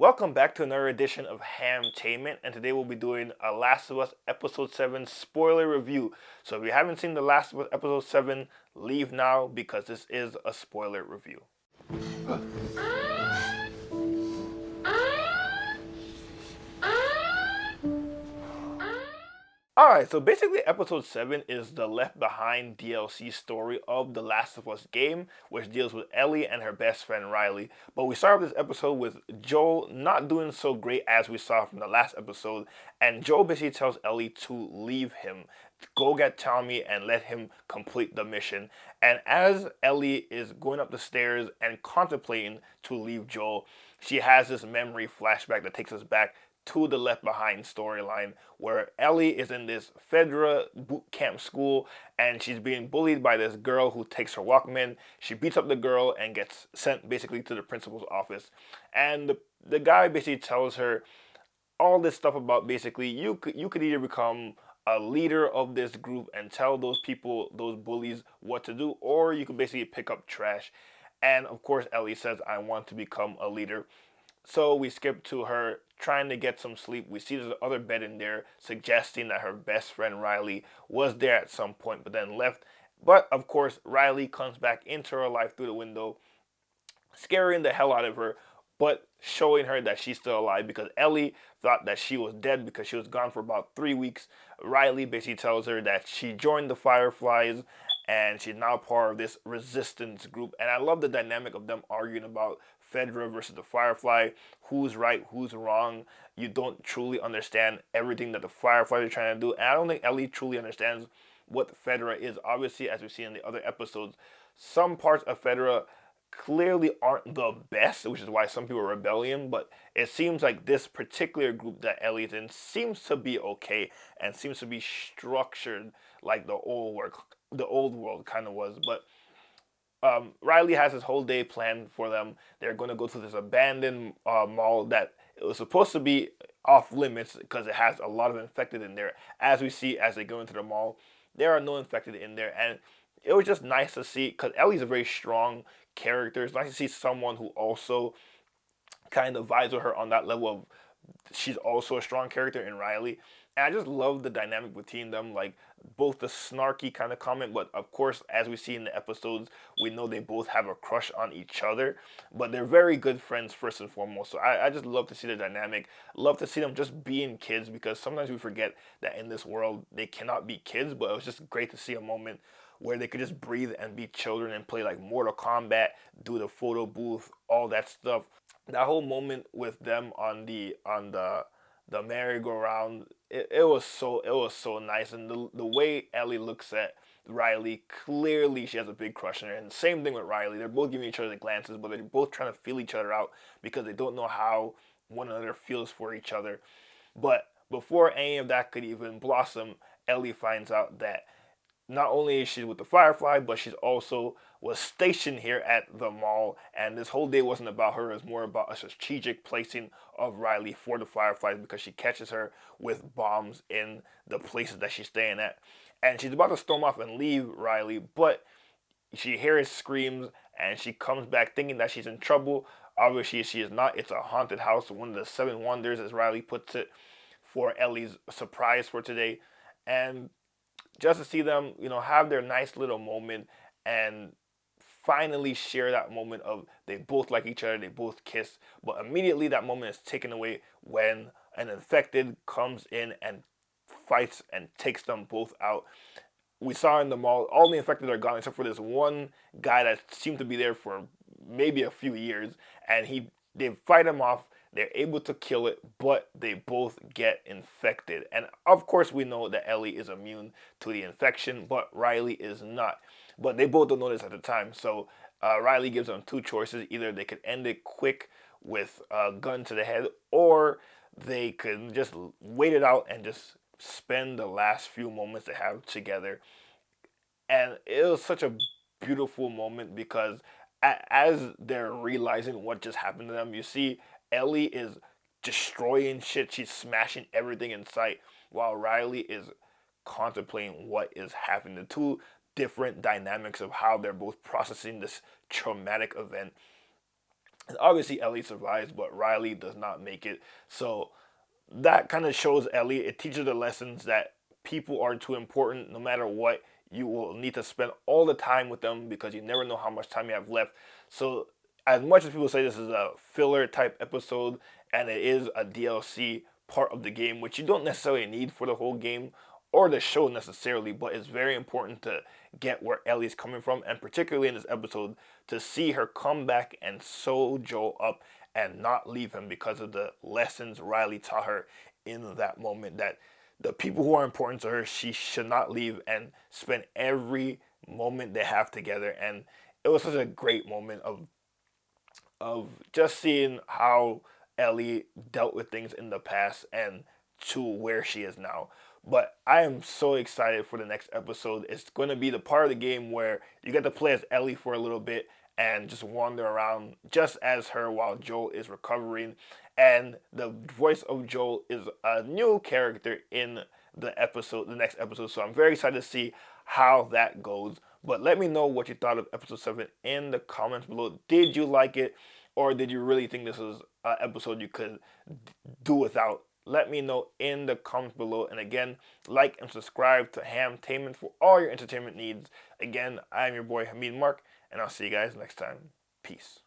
Welcome back to another edition of Hamtainment, and today we'll be doing a Last of Us Episode 7 spoiler review. So if you haven't seen The Last of Us Episode 7, leave now because this is a spoiler review. Alright, so basically episode 7 is the Left Behind DLC story of the Last of Us game, which deals with Ellie and her best friend Riley. But we start this episode with Joel not doing so great as we saw from the last episode, and Joel basically tells Ellie to leave him, go get Tommy and let him complete the mission. And as Ellie is going up the stairs and contemplating to leave Joel, she has this memory flashback that takes us back to the Left Behind storyline where Ellie is in this Fedra boot camp school and she's being bullied by this girl who takes her Walkman. She beats up the girl and gets sent basically to the principal's office. And the guy basically tells her all this stuff about basically you could either become a leader of this group and tell those people, those bullies, what to do, or you could basically pick up trash. And of course, Ellie says, I want to become a leader. So we skip to her trying to get some sleep. We see there's another bed in there, suggesting that her best friend Riley was there at some point, but then left. But of course, Riley comes back into her life through the window, scaring the hell out of her, but showing her that she's still alive because Ellie thought that she was dead because she was gone for about 3 weeks. Riley basically tells her that she joined the Fireflies and she's now part of this resistance group. And I love the dynamic of them arguing about Fedra versus the Firefly, who's right, who's wrong. You don't truly understand everything that the Fireflies are trying to do. And I don't think Ellie truly understands what Fedra is. Obviously, as we've seen in the other episodes, some parts of Fedra clearly aren't the best, which is why some people are rebellion, but it seems like this particular group that Ellie's in seems to be okay and seems to be structured like the old world kind of was. But Riley has this whole day planned for them. They're going to go to this abandoned mall that it was supposed to be off limits because it has a lot of infected in there. As we see as they go into the mall, there are no infected in there, and it was just nice to see because Ellie's a very strong character. It's nice to see someone who also kind of vibes with her on that level of she's also a strong character in Riley. And I just love the dynamic between them, like both the snarky kind of comment, but of course, as we see in the episodes, we know they both have a crush on each other, but they're very good friends first and foremost. So I just love to see the dynamic, love to see them just being kids because sometimes we forget that in this world they cannot be kids, but it was just great to see a moment where they could just breathe and be children and play like Mortal Kombat, do the photo booth, all that stuff. That whole moment with them on the merry-go-round, it was so nice, and the way Ellie looks at Riley, clearly she has a big crush on her, and same thing with Riley. They're both giving each other the glances, but they're both trying to feel each other out because they don't know how one another feels for each other. But before any of that could even blossom, Ellie finds out that not only is she with the Firefly, but she's also was stationed here at the mall. And this whole day wasn't about her; it's more about a strategic placing of Riley for the Fireflies because she catches her with bombs in the places that she's staying at. And she's about to storm off and leave Riley, but she hears screams and she comes back thinking that she's in trouble. Obviously, she is not. It's a haunted house, one of the seven wonders, as Riley puts it, for Ellie's surprise for today. And just to see them, have their nice little moment and finally share that moment of they both like each other, they both kiss, but immediately that moment is taken away when an infected comes in and fights and takes them both out. We saw in the mall, all the infected are gone except for this one guy that seemed to be there for maybe a few years, and they fight him off. They're able to kill it, but they both get infected. And of course, we know that Ellie is immune to the infection, but Riley is not. But they both don't know this at the time. So Riley gives them two choices. Either they could end it quick with a gun to the head, or they could just wait it out and just spend the last few moments they have together. And it was such a beautiful moment because as they're realizing what just happened to them, you see Ellie is destroying shit. She's smashing everything in sight while Riley is contemplating what is happening. The two different dynamics of how they're both processing this traumatic event. And obviously, Ellie survives, but Riley does not make it. So that kind of shows Ellie. It teaches the lessons that people are too important. No matter what, you will need to spend all the time with them because you never know how much time you have left. So, as much as people say this is a filler type episode and it is a DLC part of the game, which you don't necessarily need for the whole game or the show necessarily, but it's very important to get where Ellie's coming from, and particularly in this episode, to see her come back and sew Joel up and not leave him because of the lessons Riley taught her in that moment. That the people who are important to her, she should not leave and spend every moment they have together. And it was such a great moment of just seeing how Ellie dealt with things in the past and to where she is now. But I am so excited for the next episode. It's going to be the part of the game where you get to play as Ellie for a little bit and just wander around just as her while Joel is recovering. And the voice of Joel is a new character in the next episode. So I'm very excited to see how that goes. But let me know what you thought of episode 7 in the comments below. Did you like it? Or did you really think this was an episode you could do without? Let me know in the comments below. And again, like and subscribe to Hamtainment for all your entertainment needs. Again, I am your boy Hamid Mark, and I'll see you guys next time. Peace.